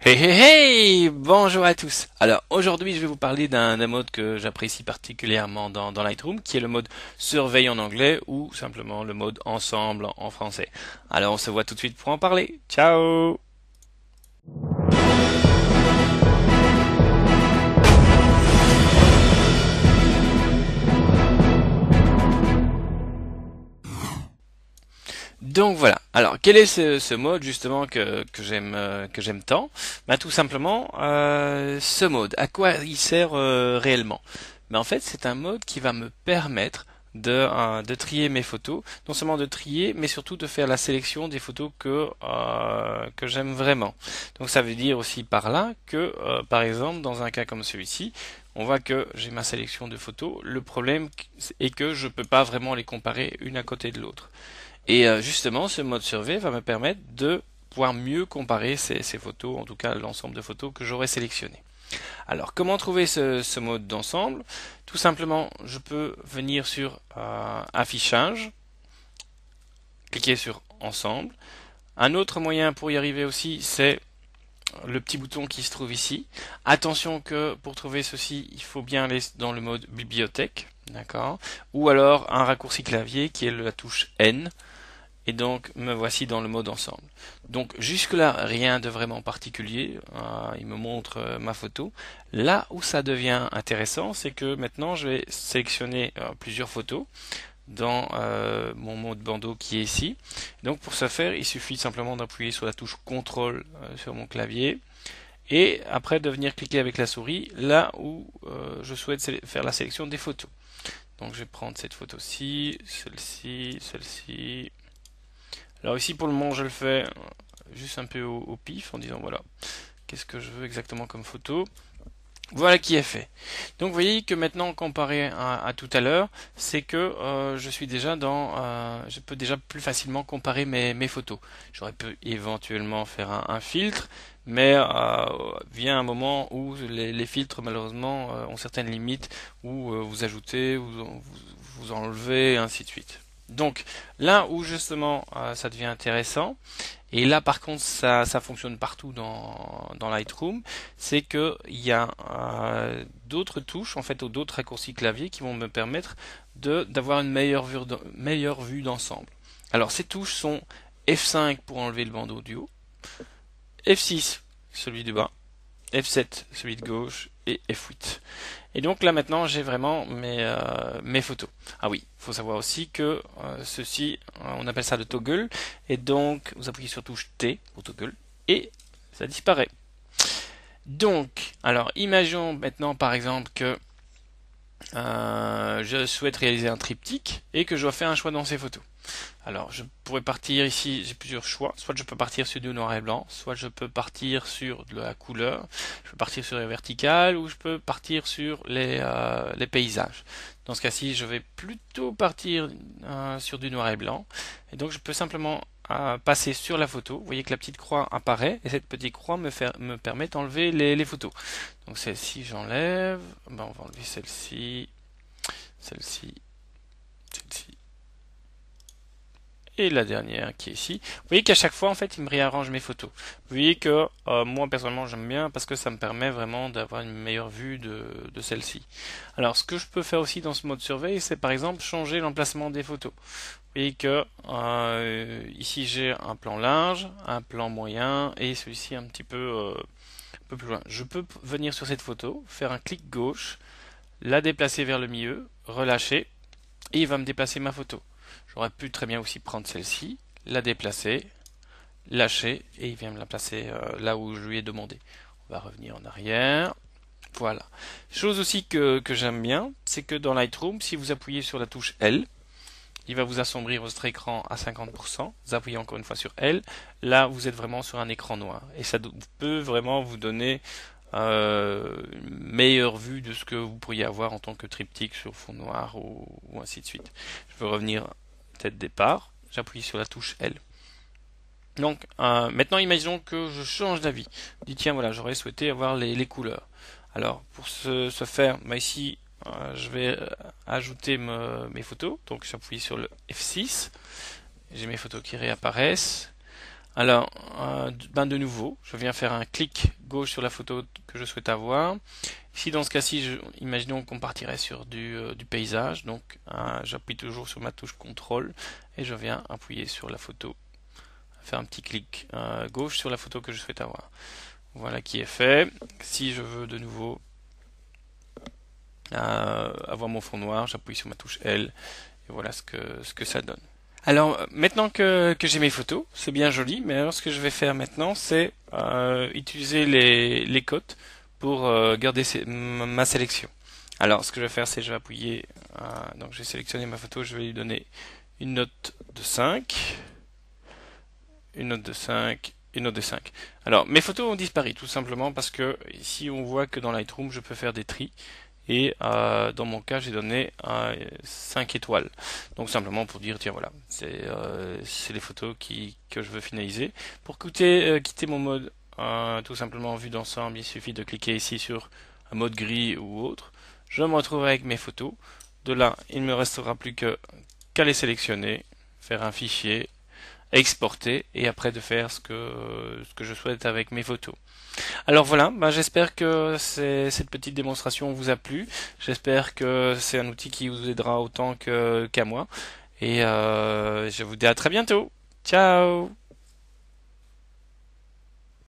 Hey hey hey! Bonjour à tous! Alors aujourd'hui je vais vous parler d'un mode que j'apprécie particulièrement dans Lightroom, qui est le mode surveille en anglais ou simplement le mode ensemble en français. Alors on se voit tout de suite pour en parler. Ciao! Donc voilà. Alors quel est ce mode justement que j'aime tant? Ben, tout simplement ce mode. À quoi il sert réellement? Ben, en fait c'est un mode qui va me permettre de trier mes photos, non seulement de trier, mais surtout de faire la sélection des photos que j'aime vraiment. Donc ça veut dire aussi par là que, par exemple, dans un cas comme celui-ci, on voit que j'ai ma sélection de photos. Le problème est que je peux pas vraiment les comparer une à côté de l'autre. Et justement, ce mode survey va me permettre de pouvoir mieux comparer ces photos, en tout cas l'ensemble de photos que j'aurais sélectionnées. Alors, comment trouver ce mode d'ensemble? Tout simplement, je peux venir sur Affichage, cliquer sur Ensemble. Un autre moyen pour y arriver aussi, c'est le petit bouton qui se trouve ici. Attention que pour trouver ceci, il faut bien aller dans le mode Bibliothèque, d'accord? Ou alors un raccourci clavier qui est la touche N. Et donc me voici dans le mode ensemble. Donc jusque-là, rien de vraiment particulier. Il me montre ma photo. Là où ça devient intéressant, c'est que maintenant je vais sélectionner plusieurs photos dans mon mode bandeau qui est ici. Donc pour ce faire, il suffit simplement d'appuyer sur la touche CTRL sur mon clavier et après de venir cliquer avec la souris là où je souhaite faire la sélection des photos. Donc je vais prendre cette photo-ci, celle-ci, celle-ci. Alors ici pour le moment je le fais juste un peu au pif en disant voilà qu'est-ce que je veux exactement comme photo. Voilà qui est fait. Donc vous voyez que maintenant comparé à tout à l'heure, c'est que je suis déjà je peux déjà plus facilement comparer mes photos. J'aurais pu éventuellement faire un filtre, mais vient un moment où les filtres malheureusement ont certaines limites où vous ajoutez, vous enlevez, et ainsi de suite. Donc là où justement ça devient intéressant, et là par contre ça fonctionne partout dans Lightroom, c'est que il y a d'autres touches en fait ou d'autres raccourcis clavier qui vont me permettre d'avoir une meilleure vue d'ensemble. Alors ces touches sont F5 pour enlever le bandeau du haut, F6 celui du bas, F7 celui de gauche et F8. Et donc là maintenant j'ai vraiment mes photos. Ah oui, il faut savoir aussi que ceci, on appelle ça le toggle, et donc vous appuyez sur touche T pour toggle, et ça disparaît. Donc, alors imaginons maintenant par exemple que je souhaite réaliser un triptyque et que je dois faire un choix dans ces photos. Alors, je pourrais partir ici, j'ai plusieurs choix. Soit je peux partir sur du noir et blanc, soit je peux partir sur de la couleur, je peux partir sur les verticales, ou je peux partir sur les paysages. Dans ce cas-ci, je vais plutôt partir sur du noir et blanc. Et donc, je peux simplement passer sur la photo. Vous voyez que la petite croix apparaît, et cette petite croix me permet d'enlever les photos. Donc, celle-ci, j'enlève. Ben, on va enlever celle-ci, celle-ci, celle-ci et la dernière qui est ici. Vous voyez qu'à chaque fois, en fait, il me réarrange mes photos. Vous voyez que moi, personnellement, j'aime bien parce que ça me permet vraiment d'avoir une meilleure vue de celle-ci. Alors, ce que je peux faire aussi dans ce mode surveille, c'est par exemple changer l'emplacement des photos. Vous voyez que ici, j'ai un plan large, un plan moyen et celui-ci un peu plus loin. Je peux venir sur cette photo, faire un clic gauche, la déplacer vers le milieu, relâcher et il va me déplacer ma photo. J'aurais pu très bien aussi prendre celle-ci, la déplacer, lâcher, et il vient me la placer là où je lui ai demandé. On va revenir en arrière. Voilà. Chose aussi que j'aime bien, c'est que dans Lightroom, si vous appuyez sur la touche L, il va vous assombrir votre écran à 50%. Vous appuyez encore une fois sur L. Là, vous êtes vraiment sur un écran noir. Et ça peut vraiment vous donner une meilleure vue de ce que vous pourriez avoir en tant que triptyque sur fond noir ou ainsi de suite. Je vais revenir tête départ. J'appuie sur la touche L. Donc maintenant imaginons que je change d'avis. Je dis tiens voilà j'aurais souhaité avoir les couleurs. Alors pour ce faire, bah, ici je vais ajouter mes photos. Donc j'appuie sur le F6. J'ai mes photos qui réapparaissent. Alors, de nouveau, je viens faire un clic gauche sur la photo que je souhaite avoir. Ici, dans ce cas-ci, imaginons qu'on partirait sur du paysage. Donc, j'appuie toujours sur ma touche contrôle et je viens appuyer sur la photo, faire un petit clic gauche sur la photo que je souhaite avoir. Voilà qui est fait. Si je veux de nouveau avoir mon fond noir, j'appuie sur ma touche L et voilà ce que ça donne. Alors maintenant que j'ai mes photos, c'est bien joli, mais alors ce que je vais faire maintenant, c'est utiliser les cotes pour garder ma sélection. Alors ce que je vais faire, c'est je vais appuyer, donc je vais sélectionner ma photo, je vais lui donner une note de 5, une note de 5, une note de 5. Alors mes photos ont disparu tout simplement parce que ici on voit que dans Lightroom je peux faire des tris. Et dans mon cas, j'ai donné 5 étoiles. Donc simplement pour dire, tiens voilà, c'est les photos que je veux finaliser. Pour quitter mon mode tout simplement vue d'ensemble, il suffit de cliquer ici sur un mode gris ou autre. Je me retrouve avec mes photos. De là, il ne me restera plus qu'à les sélectionner, faire un fichier, exporter et après de faire ce que je souhaite avec mes photos. Alors voilà, j'espère que cette petite démonstration vous a plu. J'espère que c'est un outil qui vous aidera autant qu'à moi. Et je vous dis à très bientôt. Ciao!